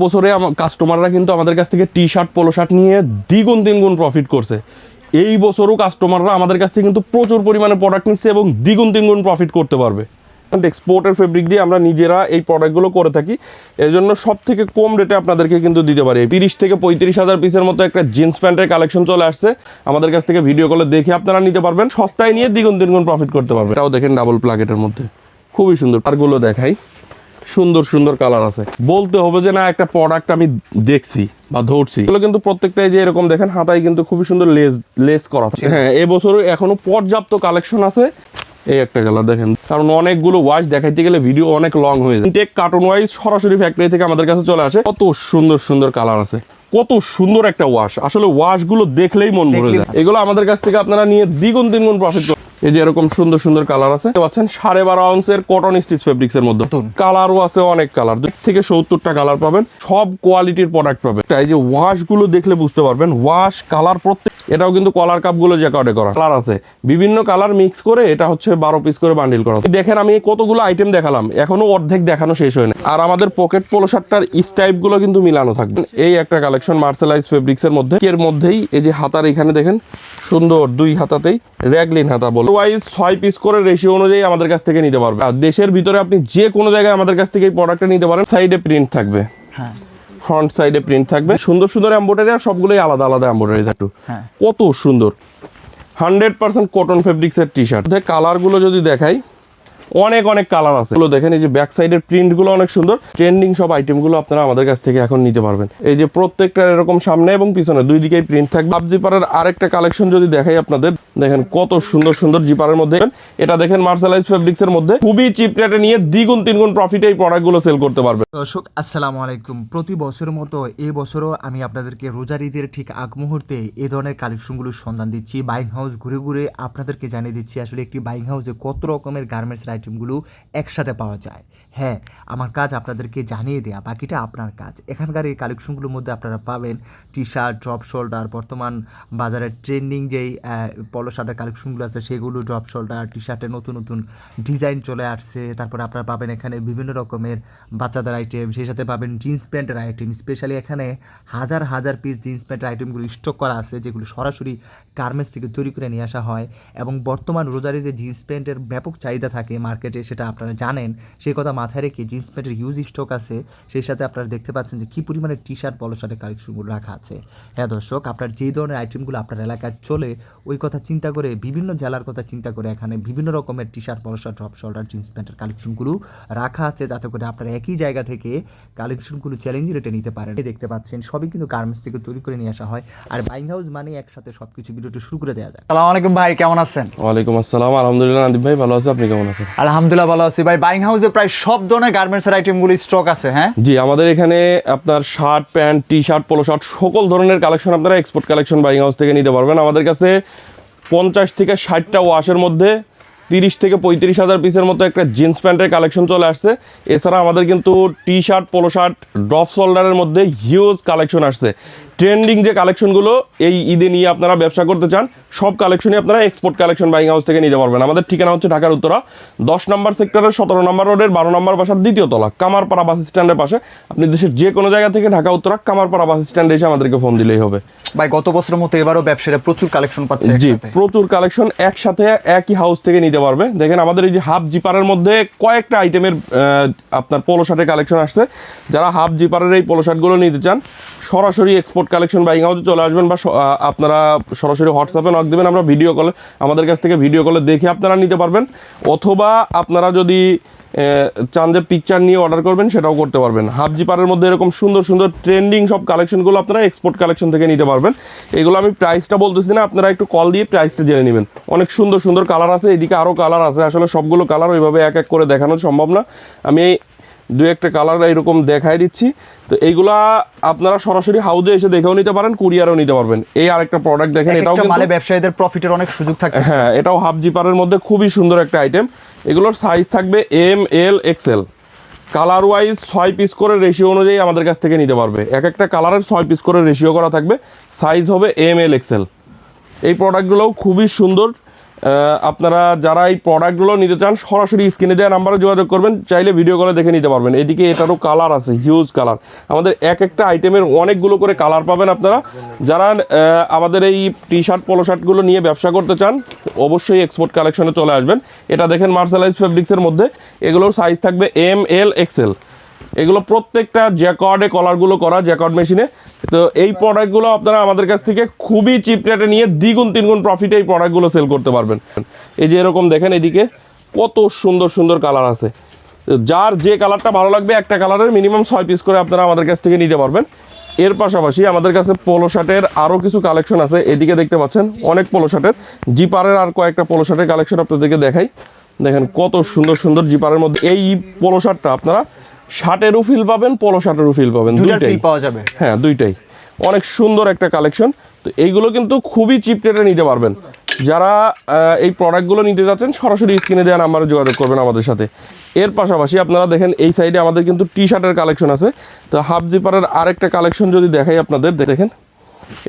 বছরে কাস্টমাররা কিন্তু আমাদের কাছ থেকে টি শার্ট পোলো শার্ট নিয়ে দ্বিগুণ তিনগুণ প্রফিট করছে। এই বছরও কাস্টমাররা আমাদের কাছ থেকে কিন্তু প্রচুর পরিমাণে প্রোডাক্ট নিচ্ছে এবং দ্বিগুণ তিনগুণ প্রফিট করতে পারবে। এক্সপোর্টের ফেব্রিক দিয়ে আমরা নিজেরা এই প্রোডাক্টগুলো করে থাকি, এর জন্য সব থেকে কম রেটে আপনাদেরকে কিন্তু দিতে পারি। 30 থেকে 35,000 পিসের মতো একটা জিন্স প্যান্টের কালেকশন চলে আসছে, আমাদের কাছ থেকে ভিডিও কলে দেখে আপনারা নিতে পারবেন, সস্তায় নিয়ে দ্বিগুণ তিনগুণ প্রফিট করতে পারবেন। এটাও দেখেন ডাবল প্লাকেটের মধ্যে খুবই সুন্দর। তারগুলো দেখাই, সুন্দর সুন্দর কালার আছে। বলতে হবে যে না একটা প্রোডাক্ট আমি দেখছি বা ধরছি, এগুলো কিন্তু প্রত্যেকটাই যে এরকম দেখেন হাতায় কিন্তু খুবই সুন্দর লেস করা। হ্যাঁ, এবছর এখনো পর্যাপ্ত কালেকশন আছে। এই একটা কালার দেখেন, কারণ অনেকগুলো ওয়াশ দেখাইতে গেলে ভিডিও অনেক লং হয়ে যায়। ইনটেক কার্টুন ওয়াইজ সরাসরি ফ্যাক্টরি থেকে আমাদের কাছে চলে আসে। কত সুন্দর সুন্দর কালার আছে, কত সুন্দর একটা ওয়াশ, আসলে ওয়াশগুলো দেখলেই মন ভরে যায়। এগুলো আমাদের কাছ থেকে আপনারা নিয়ে দ্বিগুণ তিনগুণ প্রফিট। এই যে এরকম সুন্দর সুন্দর কালার আছে, পাচ্ছেন 12.5 আউন্সের কটন স্টিচ ফেব্রিক্স এর মধ্যে। কালারও আছে অনেক কালার, 2 থেকে 70টা কালার পাবেন, সব কোয়ালিটির প্রোডাক্ট পাবেন। এই যে ওয়াশ গুলো দেখলে বুঝতে পারবেন, ওয়াশ কালার প্রত্যেক। এটাও কিন্তু কলার কাপ গুলো জ্যাকেটে করা কালার আছে, বিভিন্ন কালার মিক্স করে এটা হচ্ছে 12 পিস করে বান্ডিল করা। দেখেন আমি কতগুলো আইটেম দেখালাম, এখনো অর্ধেক দেখানো শেষ হয় না। আর আমাদের পকেট পোলো শার্টটার স্টাইপ গুলো কিন্তু মিলানো থাকবে। এই একটা কালেকশন মার্সেলাইজ ফেব্রিক্স এর মধ্যে, এর মধ্যেই এই যে হাতার এখানে দেখেন সুন্দর 2 হাতাতেই র্যাগলিন হাতা বলে ওয়াইজ 6 পিস করে রেশিও অনুযায়ী আমাদের কাছ থেকে নিতে পারবে। আর দেশের ভিতরে আপনি যে কোনো জায়গায় আমাদের কাছ থেকে এই প্রোডাক্টটা নিতে পারেন। সাইডে প্রিন্ট থাকবে, হ্যাঁ ফ্রন্ট সাইডে প্রিন্ট থাকবে, সুন্দর সুন্দর এমব্রয়ডারি, আর সবগুলোই আলাদা আলাদা এমব্রয়ডারি থাকবে। কত সুন্দর 100% কটন ফেব্রিক্সের টি শার্ট। কালারগুলো যদি দেখাই, অনেক অনেক কালার আছে। এগুলো দেখেন, এই যে ব্যাক সাইডের প্রিন্টগুলো অনেক সুন্দর। ট্রেন্ডিং সব আইটেমগুলো আপনারা আমাদের কাছ থেকে এখন নিতে পারবেন। এই যে প্রত্যেকটা এরকম সামনে এবং পিছনে 2 দিকেই প্রিন্ট থাকবে। হাফ জিপারের আরেকটা কালেকশন যদি দেখাই আপনাদের, দেখেন কত সুন্দর সুন্দর জিপারের মধ্যে। এটা দেখেন মার্শালাইজ ফেব্রিক্স এর মধ্যে, খুবই চিপ রেটে নিয়ে দ্বিগুণ তিনগুণ প্রফিটে এই প্রোডাক্টগুলো সেল করতে পারবে। দর্শক আসসালামু আলাইকুম। প্রতি বছরের মতো এই বছরও আমি আপনাদেরকে রোজার ঈদের ঠিক আগ মুহূর্তে এই ধরনের কালেকশনগুলোর সন্ধান দিচ্ছি। বাইং হাউস ঘুরে ঘুরে আপনাদেরকে জানিয়ে দিচ্ছি আসলে একটি বাইং হাউসে কত রকমের গার্মেন্টসের আইটেমগুলো একসাথে পাওয়া যায়। হ্যাঁ, আমার কাজ আপনাদেরকে জানিয়ে দেয়া, বাকিটা আপনার কাজ। এখানকার এই কালেকশনগুলোর মধ্যে আপনারা পাবেন টি শার্ট, ড্রপ শোল্ডার, বর্তমান বাজারের ট্রেন্ডিং যেই পলো শার্টের কালেকশনগুলো আছে সেগুলো, ড্রপ শোল্ডার, টি শার্টের নতুন নতুন ডিজাইন চলে আসছে। তারপরে আপনারা পাবেন এখানে বিভিন্ন রকমের বাচ্চাদের আইটেম, সেই সাথে পাবেন জিন্স প্যান্টের আইটেম। স্পেশালি এখানে হাজার হাজার পিস জিন্স প্যান্টের আইটেমগুলো স্টক করা আছে, যেগুলো সরাসরি গার্মেন্টস থেকে তৈরি করে নিয়ে আসা হয়। এবং বর্তমান রোজারে যে জিন্স প্যান্টের ব্যাপক চাহিদা থাকে মার্কেটে, সেটা আপনারা জানেন। সেই কথা মাথায় রেখে জিন্স প্যান্টের হিউজ স্টক আছে। সেই সাথে আপনারা দেখতে পাচ্ছেন যে কী পরিমাণে টি শার্ট, পলো শার্টের কালেকশনগুলো রাখা আছে। হ্যাঁ দর্শক, আপনার যেই ধরনের আইটেমগুলো আপনার এলাকায় চলে, ওই কথা চিন্তা করে, বিভিন্ন জেলার কথা চিন্তা করে এখানে বিভিন্ন রকমের টি শার্ট, পলো শার্ট, ড্রপ শোল্ডার, জিন্স প্যান্টের কালেকশনগুলো রাখা আছে, যাতে করে আপনারা একই জায়গা থেকে কালেকশনগুলো চ্যালেঞ্জ রেটে নিতে পারেন। দেখতে পাচ্ছেন সবই কিন্তু গার্মেন্টস থেকে তৈরি করে নিয়ে আসা হয়। আর বাইং হাউস মানে একসাথে সবকিছু ভিডিওটা শুরু করে দেওয়া যায়। আসসালামু আলাইকুম ভাই, কেমন আছেন? ওয়ালাইকুম আসসালাম, আলহামদুলিল্লাহ নাদিব ভাই ভালো আছে, আপনি কেমন আছেন? আলহামদুলিল্লাহ ভালো আছি ভাই। বাইং হাউসে প্রায় সব ধরনের গার্মেন্টসের আইটেমগুলো স্টক আছে। হ্যাঁ জি, আমাদের এখানে আপনার শার্ট, প্যান্ট, টি শার্ট, পোলো শার্ট সকল ধরনের কালেকশন আপনারা এক্সপোর্ট কালেকশন বাইং হাউস থেকে নিতে পারবেন। আমাদের কাছে 50 থেকে 60টা ওয়াশের মধ্যে 30 থেকে 35,000 পিসের মতো একটা জিন্স প্যান্টের কালেকশন চলে আসছে। এছাড়া আমাদের কিন্তু T shirt, polo shirt, drop শোল্ডারের মধ্যে হিউজ কালেকশন আসছে। ট্রেন্ডিং যে কালেকশনগুলো এই ঈদে নিয়ে আপনারা ব্যবসা করতে চান, সব কালেকশনই আপনারা এক্সপোর্ট কালেকশন বাইং হাউস থেকে নিতে পারবেন। আমাদের ঠিকানা হচ্ছে ঢাকার উত্তরা 10 নম্বর সেক্টরের 17 নম্বর রোডের 12 নম্বর বাসার 2য় তলা, কামারপাড়া বাস স্ট্যান্ডের পাশে। আপনি দেশের যে কোনো জায়গা থেকে ঢাকা উত্তরা কামারপাড়া বাস স্ট্যান্ডে এসে আমাদেরকে ফোন দিলেই হবে। ভাই, গত বছরের মতো এবারও ব্যবসায়ীরা প্রচুর কালেকশন পাচ্ছে। জি, প্রচুর কালেকশন একসাথে একই হাউস থেকে নিতে পারবে। দেখেন আমাদের এই যে হাফ জিপারের মধ্যে কয়েকটা আইটেমের আপনার পোলো শার্টের কালেকশন আসছে। যারা হাফ জিপারের এই পোলো শার্টগুলো নিতে চান, সরাসরি এক্সপোর্ট কালেকশন বাইং হাউসে চলে আসবেন, বা আপনারা সরাসরি হোয়াটসঅ্যাপে নক দেবেন, আমরা ভিডিও কলে, আমাদের কাছ থেকে ভিডিও কলে দেখে আপনারা নিতে পারবেন। অথবা আপনারা যদি চান যে পিকচার নিয়ে অর্ডার করবেন, সেটাও করতে পারবেন। হাফ জিপারের মধ্যে এরকম সুন্দর সুন্দর ট্রেন্ডিং সব কালেকশনগুলো আপনারা এক্সপোর্ট কালেকশন থেকে নিতে পারবেন। এগুলো আমি প্রাইসটা বলতেছি না, আপনারা একটু কল দিয়ে প্রাইসটা জেনে নেবেন। অনেক সুন্দর সুন্দর কালার আছে, এদিকে আরও কালার আছে। আসলে সবগুলো কালার ওইভাবে এক এক করে দেখানো সম্ভব না, আমি 2-1টা কালার এরকম দেখাই দিচ্ছি। তো এইগুলা আপনারা সরাসরি হাউজে এসে দেখেও নিতে পারেন, কুরিয়ারও নিতে পারবেন। এই আরেকটা প্রোডাক্ট দেখেন, এটাও কিন্তু মানে ব্যবসায়ীদের প্রফিটের অনেক সুযোগ থাকে। হ্যাঁ, এটাও হাফ জিপারের মধ্যে খুবই সুন্দর একটা আইটেম। এগুলোর সাইজ থাকবে ML XL, colour wise 6 piece করে রেশিও অনুযায়ী আমাদের কাছ থেকে নিতে পারবে। এক একটা কালারের 6 পিস করে রেশিও করা থাকবে, সাইজ হবে ML XL। এই প্রোডাক্টগুলোও খুবই সুন্দর, আপনারা যারা এই প্রোডাক্টগুলো নিতে চান সরাসরি স্ক্রিনে দেওয়া নাম্বারে যোগাযোগ করবেন, চাইলে ভিডিও কলে দেখে নিতে পারবেন। এদিকে এটারও কালার আছে, হিউজ কালার। আমাদের এক একটা আইটেমের অনেকগুলো করে কালার পাবেন আপনারা। যারা আমাদের এই টি শার্ট পলো শার্টগুলো নিয়ে ব্যবসা করতে চান অবশ্যই এক্সপোর্ট কালেকশনে চলে আসবেন। এটা দেখেন মার্শালাইজ ফেব্রিক্সের মধ্যে, এগুলোর সাইজ থাকবে ML XL। এগুলো প্রত্যেকটা জ্যাকর্ডে কলারগুলো করা, জ্যাকর্ড মেশিনে। তো এই প্রোডাক্টগুলো আপনারা আমাদের কাছ থেকে খুবই চিপ রেটে নিয়ে দ্বিগুণ তিনগুণ প্রফিটে এই প্রোডাক্টগুলো সেল করতে পারবেন। এই যে এরকম দেখেন এদিকে কত সুন্দর সুন্দর কালার আছে। যার যে কালারটা ভালো লাগবে একটা কালারের মিনিমাম 6 পিস করে আপনারা আমাদের কাছ থেকে নিতে পারবেন। এর পাশাপাশি আমাদের কাছে পোলো শার্টের আরও কিছু কালেকশন আছে। এদিকে দেখতে পাচ্ছেন অনেক পোলো শার্টের, জিপারের আর কয়েকটা পোলো শার্টের কালেকশন আপনাদেরকে দেখাই। দেখেন কত সুন্দর সুন্দর জিপারের মধ্যে এই পোলো শার্টটা আপনারা শার্টেরও ফিল পাবেন, পোলো শার্টেরও ফিল পাবেন, দুইটাই পাওয়া যাবে। হ্যাঁ দুইটাই অনেক সুন্দর একটা কালেকশন। তো এইগুলো কিন্তু খুবই চিপ রেটে নিতে পারবেন। যারা এই প্রোডাক্টগুলো নিতে যাচ্ছেন সরাসরি স্ক্রিনে দেওয়া নাম্বারে যোগাযোগ করবেন আমাদের সাথে। এর পাশাপাশি আপনারা দেখেন এই সাইডে আমাদের কিন্তু টি শার্টের কালেকশন আছে। তো হাফ জিপারের আরেকটা কালেকশন যদি দেখাই আপনাদের, দেখেন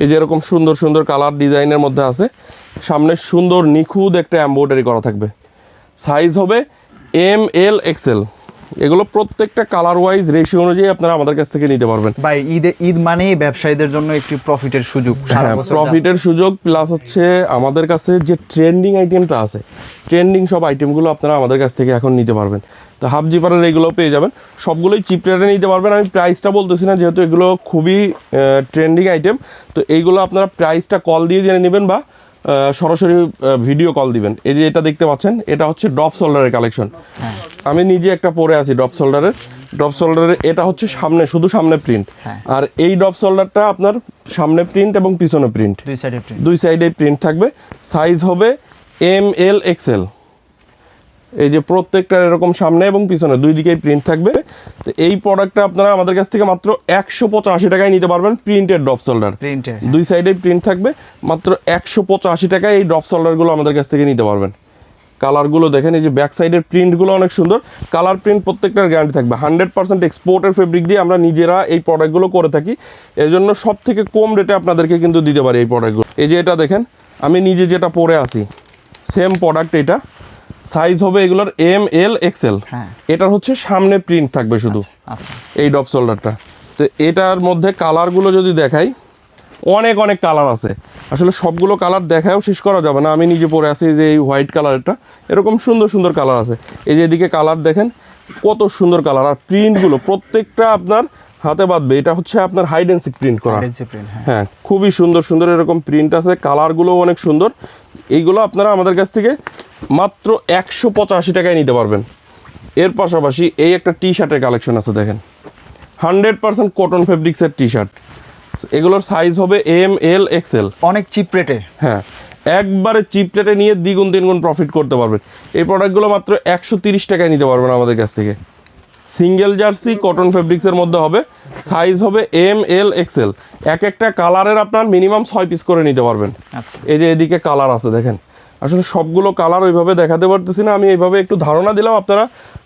এই যে এরকম সুন্দর সুন্দর কালার ডিজাইনের মধ্যে আছে। সামনে সুন্দর নিখুঁত একটা এমব্রয়ডারি করা থাকবে। সাইজ হবে ML XL। এগুলো প্রত্যেকটা কালার ওয়াইজ রেশিও অনুযায়ী আপনারা আমাদের কাছ থেকে নিতে পারবেন। ভাই ঈদ মানেই ব্যবসায়ীদের জন্য একটি প্রফিটের সুযোগ। হ্যাঁ, প্রফিটের সুযোগ প্লাস হচ্ছে আমাদের কাছে যে ট্রেন্ডিং আইটেমটা আছে, ট্রেন্ডিং সব আইটেমগুলো আপনারা আমাদের কাছ থেকে এখন নিতে পারবেন। তো হাফ জিপারের এগুলো পেয়ে যাবেন, সবগুলোই চিপ রেটে নিতে পারবেন। আমি প্রাইসটা বলতেছি না, যেহেতু এগুলো খুবই ট্রেন্ডিং আইটেম। তো এইগুলো আপনারা প্রাইসটা কল দিয়ে জেনে নেবেন বা সরাসরি ভিডিও কল দিবেন। এই যে এটা দেখতে পাচ্ছেন, এটা হচ্ছে ড্রপ শোল্ডারের কালেকশন। আমি নিজে একটা পরে আছি ড্রপ শোল্ডারের। এটা হচ্ছে সামনে, শুধু সামনে প্রিন্ট। আর এই ড্রপ শোল্ডারটা আপনার সামনে প্রিন্ট এবং পিছনে প্রিন্ট, দুই সাইডে প্রিন্ট থাকবে। সাইজ হবে ML XL। এই যে প্রত্যেকটা এরকম সামনে এবং পিছনে দুই দিকেই প্রিন্ট থাকবে। তো এই প্রোডাক্টটা আপনারা আমাদের কাছ থেকে মাত্র 185 টাকায় নিতে পারবেন। প্রিন্টেড ড্রপ শোল্ডার, দুই সাইডে প্রিন্ট থাকবে, মাত্র 185 টাকায় এই ড্রপ শোল্ডারগুলো আমাদের কাছ থেকে নিতে পারবেন। কালারগুলো দেখেন, এই যে ব্যাক সাইডের প্রিন্টগুলো অনেক সুন্দর। কালার প্রিন্ট প্রত্যেকটার গ্যারান্টি থাকবে। 100% এক্সপোর্টের ফেব্রিক দিয়ে আমরা নিজেরা এই প্রোডাক্টগুলো করে থাকি। এর জন্য সব থেকে কম রেটে আপনাদেরকে কিন্তু দিতে পারি এই প্রোডাক্টগুলো। এই যে এটা দেখেন, আমি নিজে যেটা পরে আছি সেম প্রোডাক্ট। এটা সাইজ হবে এগুলোর ML XL। এটার হচ্ছে সামনে প্রিন্ট থাকবে শুধু এই ড্রপ শোল্ডারটা। তো এটার মধ্যে কালারগুলো যদি দেখাই, অনেক অনেক কালার আছে। আসলে সবগুলো কালার দেখাও শেষ করা যাবে না। আমি নিজে পরে আছি যে এই হোয়াইট কালারটা, এরকম সুন্দর সুন্দর কালার আছে। এই যে এদিকে কালার দেখেন কত সুন্দর কালার। আর প্রিন্টগুলো প্রত্যেকটা আপনার হাতে বাঁধবে। এটা হচ্ছে আপনার হাইড অ্যান্ড সিক প্রিন্ট করা। হ্যাঁ, খুবই সুন্দর সুন্দর এরকম প্রিন্ট আছে। কালারগুলোও অনেক সুন্দর। এইগুলো আপনারা আমাদের কাছ থেকে মাত্র 185 টাকায় নিতে পারবেন। এর পাশাপাশি এই একটা টি শার্টের কালেকশন আছে। দেখেন 100% কটন ফেব্রিক্সের টি শার্ট। এগুলোর সাইজ হবে ML XL। অনেক চিপ রেটে। হ্যাঁ, একবারে চিপ রেটে নিয়ে দ্বিগুণ তিনগুণ প্রফিট করতে পারবেন। এই প্রোডাক্টগুলো মাত্র 130 টাকায় নিতে পারবেন আমাদের কাছ থেকে। সিঙ্গেল জার্সি কটন ফেব্রিক্সের মধ্যে হবে। সাইজ হবে ML XL। এক একটা কালারের আপনার মিনিমাম 6 পিস করে নিতে পারবেন। এই যে এদিকে কালার আছে দেখেন। আসলে সবগুলো কালার ওইভাবে দেখাতে পারতেছি না, আমি এইভাবে একটু ধারণা দিলাম। আপনারা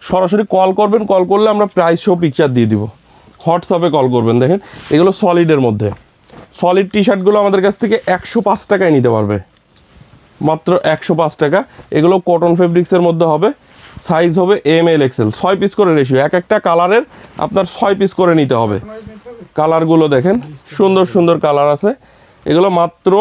সরাসরি কল করবেন, কল করলে আমরা প্রাইস সহ পিকচার দিয়ে দিব। হোয়াটসঅ্যাপে কল করবেন। দেখেন এগুলো সলিডের মধ্যে, সলিড টি শার্টগুলো আমাদের কাছ থেকে 105 টাকায় নিতে পারবে, মাত্র 105 টাকা। এগুলো কটন ফেব্রিক্সের মধ্যে হবে। সাইজ হবে ML XL। 6 পিস করে রেশিও, এক একটা কালারের আপনার 6 পিস করে নিতে হবে। কালারগুলো দেখেন সুন্দর সুন্দর কালার আছে। এগুলো মাত্র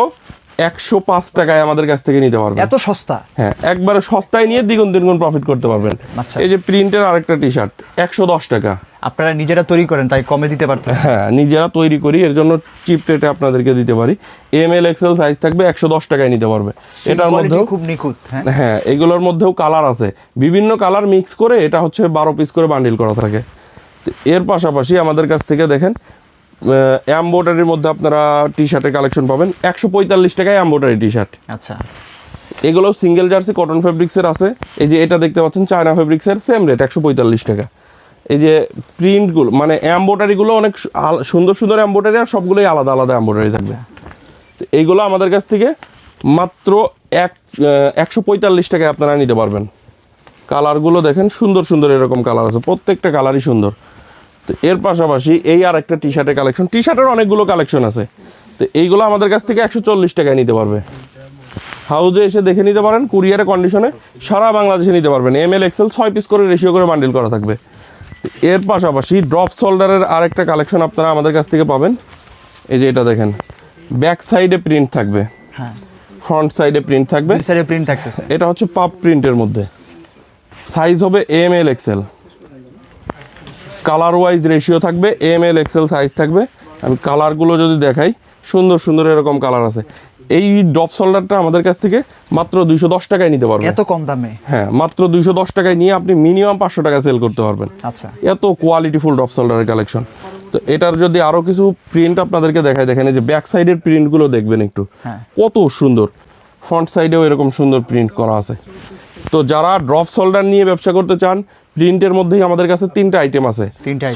105 টাকায় আমাদের কাছ থেকে নিতে পারবেন। এত সস্তা? হ্যাঁ, একবারে সস্তায় নিয়ে দ্বিগুণ তিনগুণ প্রফিট করতে পারবেন। এই যে প্রিন্টের আরেকটা টি শার্ট 110 টাকা। আপনারা নিজেরা তৈরি করেন তাই কমে দিতে পারতেছেন? হ্যাঁ, নিজেরা তৈরি করি, এর জন্য চিপ রেটে আপনাদেরকে দিতে পারি। ML XL সাইজ থাকবে, 110 টাকায় নিতে পারবে। এটার মধ্যেও খুব নিখুঁত। হ্যাঁ, এগুলোর মধ্যেও কালার আছে, বিভিন্ন কালার মিক্স করে। এটা হচ্ছে 12 পিস করে বান্ডিল করা থাকে। এর পাশাপাশি আমাদের কাছ থেকে দেখেন এমব্রয়ডারির মধ্যে আপনারা টি শার্টের কালেকশন পাবেন 145 টাকায় এমব্রয়ডারি টি শার্ট। আচ্ছা, এগুলো সিঙ্গেল জার্সি কটন ফেব্রিক্সের আছে। এই যে এটা দেখতে পাচ্ছেন চায়না ফেব্রিক্সের, সেম রেট 145 টাকা। এই যে প্রিন্টগুলো মানে এমব্রয়ডারিগুলো অনেক সুন্দর সুন্দর এমব্রয়ডারি, আর সবগুলোই আলাদা আলাদা এমব্রয়ডারি থাকবে। এইগুলো আমাদের কাছ থেকে মাত্র 145 টাকায় আপনারা নিতে পারবেন। কালারগুলো দেখেন সুন্দর সুন্দর এরকম কালার আছে, প্রত্যেকটা কালারই সুন্দর। তো এর পাশাপাশি এই আর একটা টি শার্টের কালেকশন, টি শার্টের অনেকগুলো কালেকশন আছে। তো এইগুলো আমাদের কাছ থেকে 140 টাকায় নিতে পারবে। হাউজে এসে দেখে নিতে পারেন, কুরিয়ারে কন্ডিশনে সারা বাংলাদেশে নিতে পারবেন। ML XL 6 পিস করে রেশিও করে বান্ডিল করা থাকবে। এর পাশাপাশি ড্রপ শোল্ডারের আরেকটা কালেকশন আপনারা আমাদের কাছ থেকে পাবেন। এই যে এটা দেখেন, ব্যাক সাইডে প্রিন্ট থাকবে, হ্যাঁ, ফ্রন্ট সাইডে প্রিন্ট থাকবে। দুই সাইডে প্রিন্ট থাকতেছে। এটা হচ্ছে পাপ প্রিন্টের মধ্যে, সাইজ হবে ML XL, colour wise ratio থাকবে, ML XL সাইজ থাকবে। আমি কালারগুলো যদি দেখাই, সুন্দর সুন্দর এরকম কালার আছে। এই ড্রপ শোল্ডারটা আমাদের কাছ থেকে মাত্র 210 টাকায় নিতে পারবেন। এত কম দামে? হ্যাঁ, মাত্র 210 টাকায় নিয়ে আপনি মিনিমাম 500 টাকা সেল করতে পারবেন। আচ্ছা, এত কোয়ালিটিফুল ড্রপ শোল্ডারের কালেকশন। তো এটার যদি আরও কিছু প্রিন্ট আপনাদেরকে দেখাই, দেখেন এই যে ব্যাক সাইডের প্রিন্টগুলো দেখবেন একটু, হ্যাঁ, কত সুন্দর। ফ্রন্ট সাইডেও এরকম সুন্দর প্রিন্ট করা আছে। তো যারা ড্রপ শোল্ডার নিয়ে ব্যবসা করতে চান, প্রিন্টের মধ্যেই আমাদের কাছে 3টা আইটেম আছে,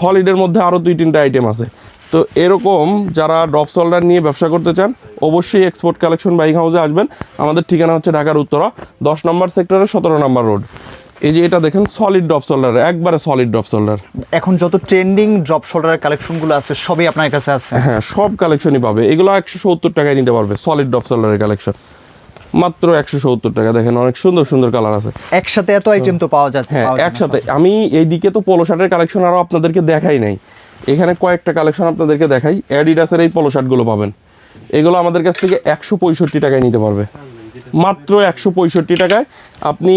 সলিডের মধ্যে আরও 2-3টা আইটেম আছে। তো এরকম যারা ড্রপ শোল্ডার নিয়ে ব্যবসা করতে চান, অবশ্যই এক্সপোর্ট কালেকশন বাইং হাউসে আসবেন। আমাদের ঠিকানা হচ্ছে ঢাকার উত্তরা 10 নম্বর সেক্টরের 17 নম্বর রোড। এই যে এটা দেখেন সলিড ড্রপ শোল্ডার, একবারে সলিড ড্রপ শোল্ডার। এখন যত ট্রেন্ডিং ড্রপ শোল্ডারের কালেকশনগুলো আছে সবই আপনার কাছে আছে? হ্যাঁ, সব কালেকশনই পাবে। এগুলো 170 টাকায় নিতে পারবে, সলিড ড্রপ শোল্ডারের কালেকশন মাত্র 170 টাকা। দেখেন অনেক সুন্দর সুন্দর কালার আছে। একসাথে এত আইটেম তো পাওয়া যাচ্ছে? হ্যাঁ, একসাথে। আমি এইদিকে তো পোলো শার্টের কালেকশন আরও আপনাদেরকে দেখাই নাই, এখানে কয়েকটা কালেকশন আপনাদেরকে দেখাই। অ্যাডিডাসের এই পোলো শার্টগুলো পাবেন, এগুলো আমাদের কাছ থেকে 165 টাকায় নিতে পারবে, মাত্র 165 টাকায়। আপনি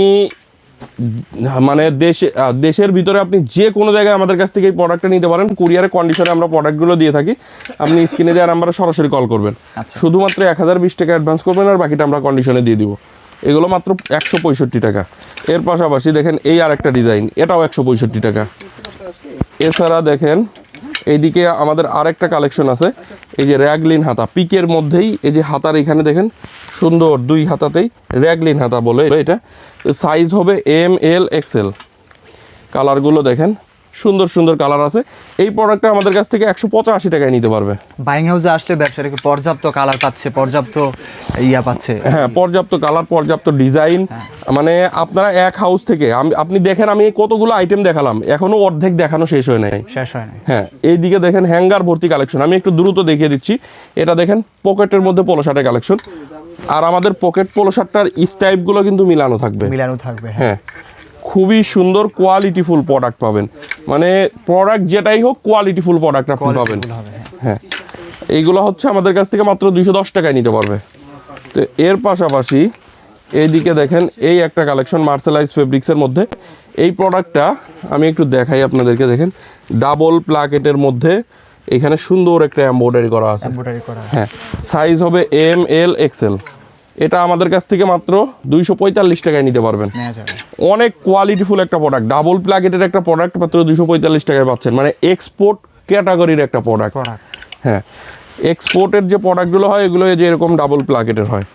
মানে দেশের ভিতরে আপনি যে কোনো জায়গায় আমাদের কাছ থেকে এই প্রোডাক্টটা নিতে পারেন। কুরিয়ারে কন্ডিশনে আমরা প্রোডাক্টগুলো দিয়ে থাকি। আপনি স্ক্রিনে দেওয়ার নাম্বারে সরাসরি কল করবেন। আচ্ছা, শুধুমাত্র 1020 টাকা অ্যাডভান্স করবেন, আর বাকিটা আমরা কন্ডিশনে দিয়ে দিব। এগুলো মাত্র 165 টাকা। এর পাশাপাশি দেখেন এই আরেকটা ডিজাইন, এটাও 165 টাকা। এছাড়া দেখেন এইদিকে আমাদের আরেকটা কালেকশন আছে, এই যে র্যাগলিন হাতা, পিকের মধ্যেই এই যে হাতার এখানে দেখেন সুন্দর 2 হাতাতেই র্যাগলিন হাতা বলে এটা। সাইজ হবে ML XL। কালারগুলো দেখেন সুন্দর সুন্দর কালার আছে। এই প্রোডাক্টটা আমাদের কাছ থেকে 185 টাকায় নিতে পারবে। বাইং হাউসে আসলে ব্যবসাটা কি পর্যাপ্ত কালার পাচ্ছে, পর্যাপ্ত ইয়া পাচ্ছে? হ্যাঁ, পর্যাপ্ত কালার, পর্যাপ্ত ডিজাইন। মানে আপনারা এক হাউস থেকে আপনি দেখেন, আমি কতগুলো আইটেম দেখালাম, এখনো অর্ধেক দেখানো শেষ হয় নাই। হ্যাঁ, এইদিকে দেখেন হ্যাঙ্গার ভর্তি কালেকশন। আমি একটু দ্রুত দেখিয়ে দিচ্ছি। এটা দেখেন পকেটের মধ্যে পোলো শার্টের কালেকশন, আর আমাদের পকেট পোলো শার্টটার স্টাইপগুলো কিন্তু মিলানো থাকবে। হ্যাঁ, খুবই সুন্দর কোয়ালিটিফুল প্রোডাক্ট পাবেন। মানে প্রোডাক্ট যেটাই হোক, কোয়ালিটিফুল প্রোডাক্ট আপনি পাবেন। হ্যাঁ, এইগুলো হচ্ছে আমাদের কাছ থেকে মাত্র 210 টাকায় নিতে পারবে। তো এর পাশাপাশি এইদিকে দেখেন এই একটা কালেকশন মার্সেলাইজ ফেব্রিক্সের মধ্যে। এই প্রোডাক্টটা আমি একটু দেখাই আপনাদেরকে। দেখেন ডাবল প্লাকেটের মধ্যে এখানে সুন্দর একটা এমব্রয়ডারি করা আছে। হ্যাঁ, সাইজ হবে ML XL। এটা আমাদের কাছ থেকে মাত্র 245 টাকায় নিতে পারবেন। অনেক কোয়ালিটিফুল একটা প্রোডাক্ট, ডাবল প্লাকেটের একটা প্রোডাক্ট মাত্র 245 টাকায় পাচ্ছেন। মানে এক্সপোর্ট ক্যাটাগরির একটা প্রোডাক্ট। হ্যাঁ, এক্সপোর্টের যে প্রোডাক্টগুলো হয় এগুলো এই যে এরকম ডাবল প্লাকেটের হয়।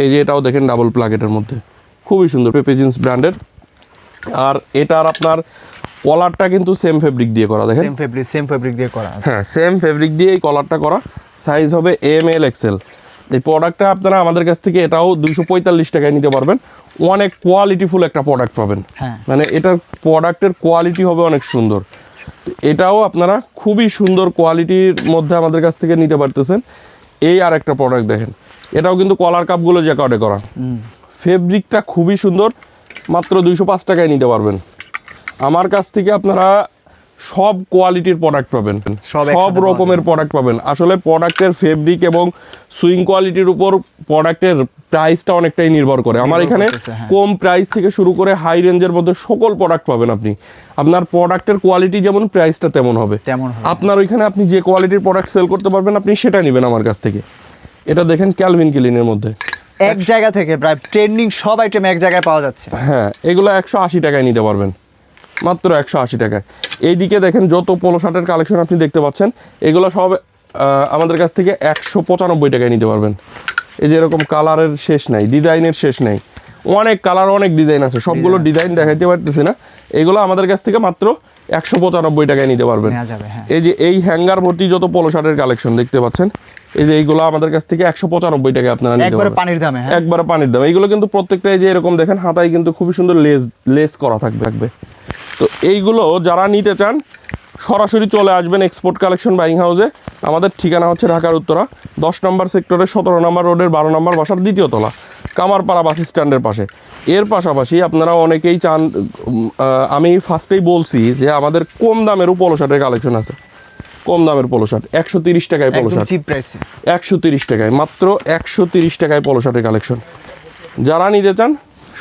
এই যে এটাও দেখেন ডাবল প্লাকেটের মধ্যে, খুবই সুন্দর, পেপে জিন্স ব্র্যান্ডের। আর এটার আপনার কলারটা কিন্তু সেম ফেব্রিক দিয়ে করা। দেখেন সেম ফেব্রিক দিয়ে করা। হ্যাঁ, সেম ফেব্রিক দিয়ে এই কলারটা করা। সাইজ হবে ML XL। এই প্রোডাক্টটা আপনারা আমাদের কাছ থেকে এটাও 245 টাকায় নিতে পারবেন। অনেক কোয়ালিটিফুল একটা প্রোডাক্ট পাবেন। মানে এটার প্রোডাক্টের কোয়ালিটি হবে অনেক সুন্দর। এটাও আপনারা খুবই সুন্দর কোয়ালিটির মধ্যে আমাদের কাছ থেকে নিতে পারতেছেন। এই আর একটা প্রোডাক্ট দেখেন, এটাও কিন্তু কলার কাপগুলো জ্যাকার্ডে করা। ফেব্রিকটা খুবই সুন্দর, মাত্র 205 টাকায় নিতে পারবেন। আমার কাছ থেকে আপনারা সব কোয়ালিটির প্রোডাক্ট পাবেন, সব রকমের প্রোডাক্ট পাবেন। আসলে প্রোডাক্টের ফেব্রিক এবং সুইং কোয়ালিটির উপর প্রোডাক্টের প্রাইসটা অনেকটাই নির্ভর করে। আমার এখানে কম প্রাইস থেকে শুরু করে হাই রেঞ্জের মধ্যে সকল প্রোডাক্ট পাবেন আপনি। আপনার প্রোডাক্টের কোয়ালিটি যেমন, প্রাইসটা তেমন হবে। আপনার ওইখানে আপনি যে কোয়ালিটির প্রোডাক্ট সেল করতে পারবেন, আপনি সেটা নেবেন আমার কাছ থেকে। এটা দেখেন ক্যালভিন ক্লিনের মধ্যে এক জায়গা থেকে প্রায় ট্রেন্ডিং সব আইটেম এক জায়গায় পাওয়া যাচ্ছে। হ্যাঁ, এগুলো 180 টাকায় নিতে পারবেন, মাত্র 180 টাকায়। এইদিকে দেখেন যত পোলো শার্টের কালেকশন আপনি দেখতে পাচ্ছেন, এগুলো সব আমাদের কাছ থেকে 195 টাকায় নিতে পারবেন। এই যে এরকম কালারের শেষ নাই, ডিজাইনের শেষ নাই, অনেক কালার অনেক ডিজাইন আছে। সবগুলো ডিজাইন দেখাইতে পারতেছি না। এগুলো আমাদের কাছ থেকে মাত্র 195 টাকায় নিতে পারবেন। এই যে এই হ্যাঙ্গার ভর্তি যত পোলো শার্টের কালেকশন দেখতে পাচ্ছেন, এই যে এইগুলো আমাদের কাছ থেকে 195 টাকায় আপনারা নিতে পারবেন, একবারে পানির দামে। একবারে পানির দামে। এইগুলো কিন্তু প্রত্যেকটা এই যে এরকম দেখেন হাতায় কিন্তু খুবই সুন্দর লেস করা থাকবে। তো এইগুলো যারা নিতে চান সরাসরি চলে আসবেন এক্সপোর্ট কালেকশন বাইং হাউসে। আমাদের ঠিকানা হচ্ছে ঢাকার উত্তরা 10 নম্বর সেক্টরের 17 নম্বর রোডের 12 নম্বর বাসার 2য় তলা। কামারপাড়া বাস স্ট্যান্ডের পাশে। এর পাশাপাশি আপনারা অনেকেই চান, আমি ফার্স্টেই বলছি যে আমাদের কম দামেরও পোলো শার্টের কালেকশন আছে। কম দামের পোলো শার্ট 130 টাকায় পোলো একদম শার্ট, চিপ প্রাইসে 130 টাকায়, মাত্র 130 টাকায় পোলো শার্টের কালেকশন। যারা নিতে চান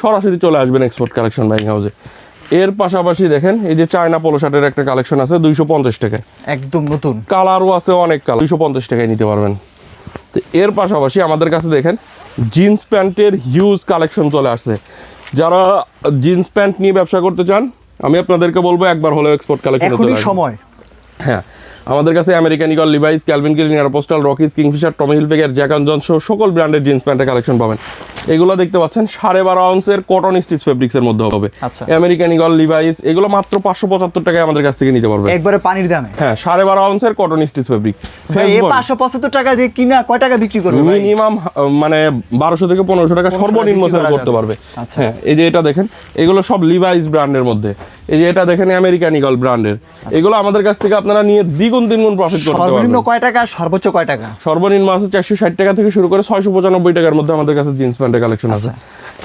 সরাসরি চলে আসবেন এক্সপোর্ট কালেকশন বাইং হাউসে। এর পাশাপাশি দেখেন এই যে চায়না পোলো শার্টের একটা কালেকশন আছে 250 টাকায়, একদম নতুন। কালারও আছে অনেক কালার, 250 টাকায় নিতে পারবেন। তো এর পাশাপাশি আমাদের কাছে দেখেন জিন্স প্যান্টের হিউজ কালেকশন চলে আসছে। যারা জিন্স প্যান্ট নিয়ে ব্যবসা করতে চান আমি আপনাদেরকে বলবো একবার হলেও এক্সপোর্ট কালেকশন এখনই সময়। হ্যাঁ, আমাদের কাছে American Eagle, Levi's, Calvin Klein, Aeropostale, Rockies, Kingfisher, Tommy Hilfiger, Jack and Johnson সকল ব্র্যান্ডের জিন্স প্যান্টের কালেকশন পাবেন। এগুলো দেখতে পাচ্ছেন 12.5 আউন্সের কটন স্টিচ ফেব্রিক্সের মধ্যে হবে। আচ্ছা। আমেরিকান ইগল, লিভাইস এগুলো মাত্র 575 টাকায় আমাদের কাছ থেকে নিতে পারবেন, একবারে পানির দামে। হ্যাঁ 12.5 আউন্সের কটন স্টিচ ফেব্রিক। এই 575 টাকা দিয়ে কিনা কয় টাকা বিক্রি করবে ভাই? মিনিমাম মানে 1200 থেকে 1500 টাকা 1500 সর্বনিম্ন বিক্রি সেল করা করতে যাবে। পারবে। আচ্ছা। হ্যাঁ, এই যে এটা দেখেন এগুলো সব লিভাইস ব্র্যান্ডের মধ্যে। এই যে এটা দেখেন আমেরিকান ইগল ব্র্যান্ডের। এগুলো আমাদের কাছ থেকে আপনারা নিয়ে দ্বিগুণ তিনগুণ প্রফিট করতে সর্বনিম্ন পারবেন। কয় টাকা, সর্বোচ্চ কয় টাকা? সর্বনিম্ন আছে 460 টাকা থেকে শুরু করে 695 টাকার মধ্যে আমাদের কাছে জিন্স প্যান্টের কালেকশন আছে।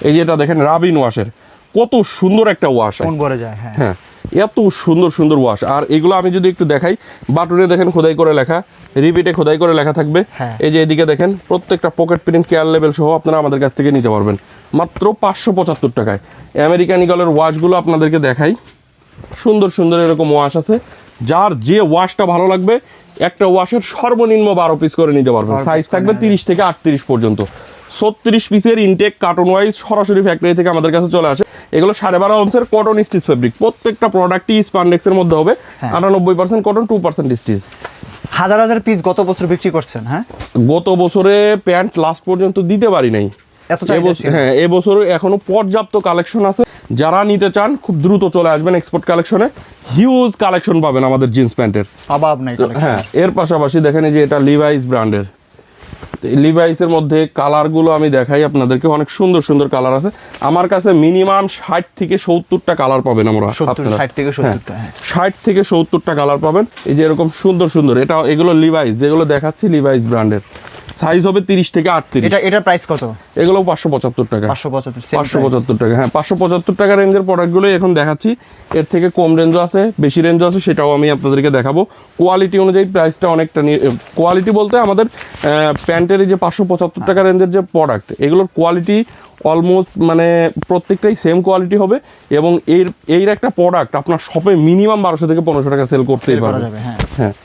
এই যে এটা দেখেন রাবিন ওয়াশের, কত সুন্দর একটা ওয়াশ, কোন ভরে যায়? হ্যাঁ হ্যাঁ এত সুন্দর সুন্দর ওয়াশ। আর এগুলো আমি যদি একটু দেখাই, বাটনে দেখেন খোদাই করে লেখা, রিপিটে খোদাই করে লেখা থাকবে। হ্যাঁ। এই যে এদিকে দেখেন প্রত্যেকটা পকেট প্রিন্ট কেয়ার লেভেল সহ আপনারা আমাদের কাছ থেকে নিতে পারবেন মাত্র 575 টাকায়। আমেরিকান ইগলের ওয়াশগুলো আপনাদেরকে দেখাই, সুন্দর সুন্দর এরকম ওয়াশ আছে। যার যে ওয়াশটা ভালো লাগবে একটা ওয়াশের সর্বনিম্ন 12 পিস করে নিতে পারবেন। 12 সাইজ piece থাকবে করে 30 থেকে 38 পর্যন্ত। 36 পিসের ইনটেক কার্টন ওয়াইজ সরাসরি ফ্যাক্টরি থেকে আমাদের কাছে চলে আসে। এগুলো 12.5 আউন্সের কটন স্টিচ ফেব্রিক, প্রত্যেকটা প্রোডাক্টই স্পান্ডেক্সের মধ্যে হবে। 98% কটন, 2% স্টিচ। হাজার হাজার পিস গত বছর বিক্রি করছেন। হ্যাঁ, গত বছরে প্যান্ট লাস্ট পর্যন্ত দিতে পারি নাই। এত চাহিদা ছিল। হ্যাঁ, এবছরে এখনো পর্যাপ্ত কালেকশন আছে। যারা নিতে চান খুব দ্রুত চলে আসবেন এক্সপোর্ট কালেকশনে, হিউজ কালেকশন পাবেন আমাদের জিন্স প্যান্টের। অভাব নাই collection। হ্যাঁ, এর পাশাপাশি দেখেন এই যে এটা লিভাইস ব্র্যান্ডের। লিভাইসের মধ্যে কালারগুলো আমি দেখাই আপনাদেরকে, অনেক সুন্দর সুন্দর কালার আছে আমার কাছে। মিনিমাম 60 থেকে 70টা কালার পাবেন আমরা, 60 থেকে 70টা। হ্যাঁ, 60 থেকে 70টা কালার পাবেন। এই যে এরকম সুন্দর সুন্দর, এটা এগুলো লিভাইস, যেগুলো দেখাচ্ছি লিভাইস ব্র্যান্ডের। সাইজ হবে 30 থেকে 38। এটার প্রাইস কত? এগুলো 575 টাকা। 575 575 টাকা, হ্যাঁ 575 টাকা রেঞ্জের প্রোডাক্টগুলোই এখন দেখাচ্ছি। এর থেকে কম রেঞ্জও আছে, বেশি রেঞ্জও আছে, সেটাও আমি আপনাদেরকে দেখাবো। কোয়ালিটি অনুযায়ী প্রাইসটা অনেকটা, কোয়ালিটি বলতে আমাদের প্যান্টের এই যে 575 টাকা রেঞ্জের যে প্রোডাক্ট, এগুলোর কোয়ালিটি অলমোস্ট মানে প্রত্যেকটাই সেম কোয়ালিটি হবে। এবং এর একটা প্রোডাক্ট আপনার শপে মিনিমাম 1200 থেকে 1500 টাকা সেল করতেই করা পারবে। যাবে। হ্যাঁ, হ্যাঁ,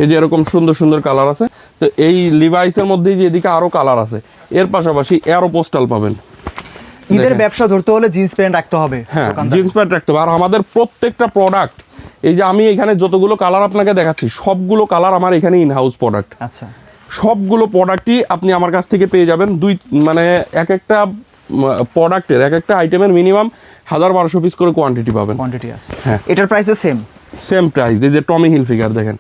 এই যে এরকম সুন্দর সুন্দর কালার আছে। তো এই লিভাইসের মধ্যেই যে এদিকে আরও কালার আছে। এর পাশাপাশি এয়ারোপোস্টাল পাবেন। ঈদের ব্যবসা ধরতে হলে জিন্স প্যান্ট রাখতে হবে। হ্যাঁ, দোকানদার। জিন্স প্যান্ট রাখতে হবে। আর আমাদের প্রত্যেকটা প্রোডাক্ট, এই যে আমি এখানে যতগুলো কালার আপনাকে দেখাচ্ছি সবগুলো কালার আমার এখানে ইন হাউস প্রোডাক্ট। আচ্ছা, সবগুলো প্রোডাক্টই আপনি আমার কাছ থেকে পেয়ে যাবেন। মানে এক একটা প্রোডাক্টের, এক একটা আইটেমের মিনিমাম 1000-1200 পিস করে কোয়ান্টিটি পাবেন। কোয়ান্টিটি আছে। হ্যাঁ। এটার প্রাইসও সেম। Same price. এই যে টমি হিল ফিগার দেখেন,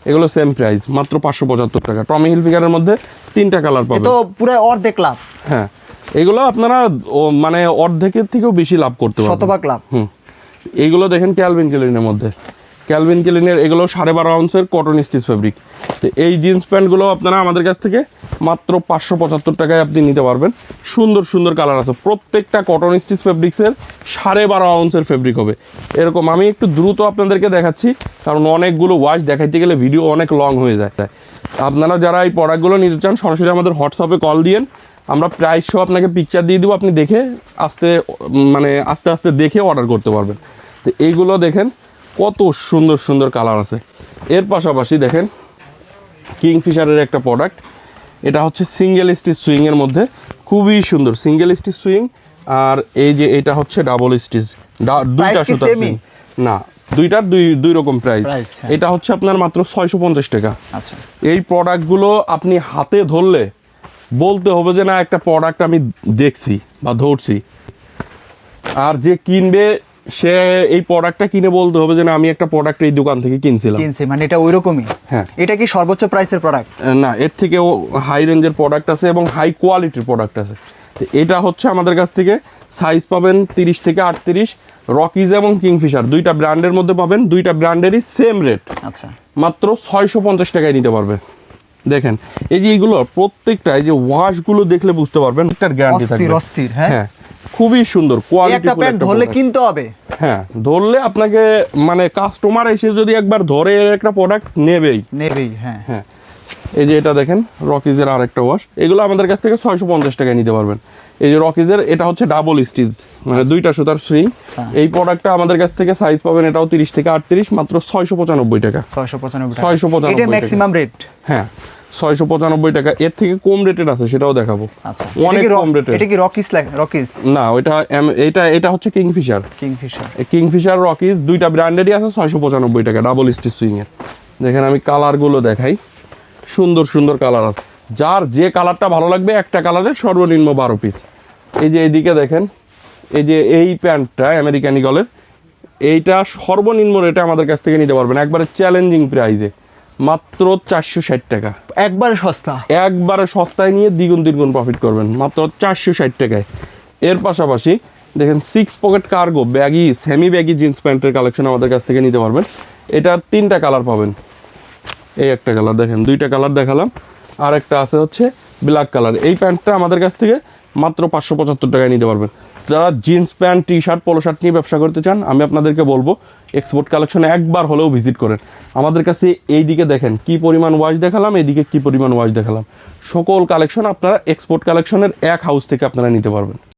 এগুলো সেম প্রাইস মাত্র 575 টাকা। টমি হিল ফিগারের মধ্যে 3টা কালার এ পাবেন। তো পুরো অর্ধেক লাভ, হ্যাঁ, এগুলো আপনারা মানে অর্ধেকের থেকেও বেশি লাভ করতে পারবেন। শতভাগ লাভ। এইগুলো দেখেন ক্যালভিন ক্লাইনের মধ্যে, ক্যালভিন ক্লাইনের এগুলো 12.5 আউন্সের কটন স্টিচ ফেব্রিক। তো এই জিন্স প্যান্টগুলো আপনারা আমাদের কাছ থেকে মাত্র 575 টাকায় আপনি নিতে পারবেন। সুন্দর সুন্দর কালার আছে, প্রত্যেকটা কটন স্টিচ ফেব্রিক্সের 12.5 আউন্সের ফেব্রিক হবে। এরকম আমি একটু দ্রুত আপনাদেরকে দেখাচ্ছি, কারণ অনেকগুলো ওয়াশ দেখাইতে গেলে ভিডিও অনেক লং হয়ে যায়। আপনারা যারা এই প্রোডাক্টগুলো নিতে চান সরাসরি আমাদের হোয়াটসঅ্যাপে কল দিয়েন, আমরা প্রাইস সহ আপনাকে পিকচার দিয়ে দেবো, আপনি দেখে আস্তে আস্তে দেখে অর্ডার করতে পারবেন। তো এইগুলো দেখেন কত সুন্দর সুন্দর কালার আছে। এর পাশাপাশি দেখেন কিংফিশারের একটা প্রোডাক্ট, এটা হচ্ছে সিঙ্গেল স্টিচ সুইংয়ের মধ্যে, খুবই সুন্দর সিঙ্গেল স্টিচ সুইং। আর এই যে এটা হচ্ছে ডাবল স্টিচ, দুইটা Price কি সুতার same-ই? সুইং না, দুইটার দুই রকম প্রাইস। Price, হ্যাঁ। এটা হচ্ছে আপনার মাত্র 650 টাকা। আচ্ছা, এই প্রোডাক্টগুলো আপনি হাতে ধরলে বলতে হবে যে না একটা প্রোডাক্ট আমি দেখছি বা ধরছি। আর যে কিনবে সে এই প্রোডাক্টটা কিনে বলতে হবে যে না আমি একটা প্রোডাক্ট এই দোকান থেকে কিনছিলাম। কিনছে মানে এটা ওইরকমই। হ্যাঁ। এটা কি সর্বোচ্চ প্রাইসের প্রোডাক্ট? না, এর থেকেও হাই রেঞ্জের প্রোডাক্ট আছে এবং হাই কোয়ালিটির প্রোডাক্ট আছে। তো এটা হচ্ছে আমাদের কাছ থেকে সাইজ পাবেন 30 থেকে 38। রকিজ এবং কিংফিশার দুইটা ব্র্যান্ডের মধ্যে পাবেন, দুইটা ব্র্যান্ডেরই সেম রেট, আচ্ছা, মাত্র 650 টাকায় নিতে পারবে। দেখেন এই যে এইগুলো প্রত্যেকটা এই যে ওয়াশগুলো দেখলে বুঝতে পারবেন একটার গ্যারান্টি অস্থির থাকবে। অস্থির, হ্যাঁ। হ্যাঁ খুবই সুন্দর এই কোয়ালিটি। একটা প্যান্ট ধরলে কিনতে হবে। হ্যাঁ ধরলে আপনাকে মানে কাস্টমার এসে যদি একবার ধরে এর একটা প্রোডাক্ট নেবেই। নেবেই, হ্যাঁ। হ্যাঁ এই যে এটা দেখেন রকিজের আরেকটা ওয়াশ, এগুলো আমাদের কাছ থেকে 650 টাকায় নিতে পারবেন। এই যে রকিজের এটা হচ্ছে ডাবল স্টিচ মানে দুইটা সুতার সুইং। এই প্রোডাক্টটা আমাদের কাছ থেকে সাইজ পাবেন এটাও 30 থেকে 38, মাত্র 695 টাকা। 695 695 এটা টাকা। Maximum rate. হ্যাঁ 695 টাকা। এর থেকে কম রেটের আছে সেটাও দেখাবো। আচ্ছা, অনেক কম রেটের। এটা কি রকিস? না ওইটা এটা হচ্ছে কিংফিশার। কিংফিশার। কিংফিশার রকিজ দুইটা ব্র্যান্ডেরই আছে 695 টাকা ডাবল স্টিচ সুইং এর। দেখেন আমি কালারগুলো দেখাই, সুন্দর সুন্দর কালার আছে, যার যে কালারটা ভালো লাগবে একটা কালারের সর্বনিম্ন 12 পিস। এই যে এইদিকে দেখেন এই যে এই প্যান্টটা আমেরিকান ইগলের, এইটা সর্বনিম্ন রেটে আমাদের কাছ থেকে নিতে পারবেন একবারে চ্যালেঞ্জিং প্রাইজে, মাত্র 460 টাকা। একবারে সস্তা। একবারে সস্তায় নিয়ে দ্বিগুণ তিনগুণ প্রফিট করবেন মাত্র 460 টাকায়। এর পাশাপাশি দেখেন 6 pocket cargo baggy semi baggy jeans প্যান্টের কালেকশন আমাদের কাছ থেকে নিতে পারবেন। এটার 3টা কালার পাবেন। এই একটা কালার দেখেন, 2টা কালার দেখালাম, আর একটা আছে হচ্ছে ব্ল্যাক কালার। এই প্যান্টটা আমাদের কাছ থেকে মাত্র 575 টাকায় নিতে পারবেন। যারা jeans pant T shirt polo shirt নিয়ে ব্যবসা করতে চান আমি আপনাদেরকে বলবো এক্সপোর্ট কালেকশনে একবার হলেও ভিজিট করেন। আমাদের কাছে এই দিকে দেখেন কি পরিমাণ ওয়াশ দেখালাম, এইদিকে কি পরিমাণ ওয়াশ দেখালাম, সকল কালেকশন আপনারা এক্সপোর্ট কালেকশনের এক হাউস থেকে আপনারা নিতে পারবেন।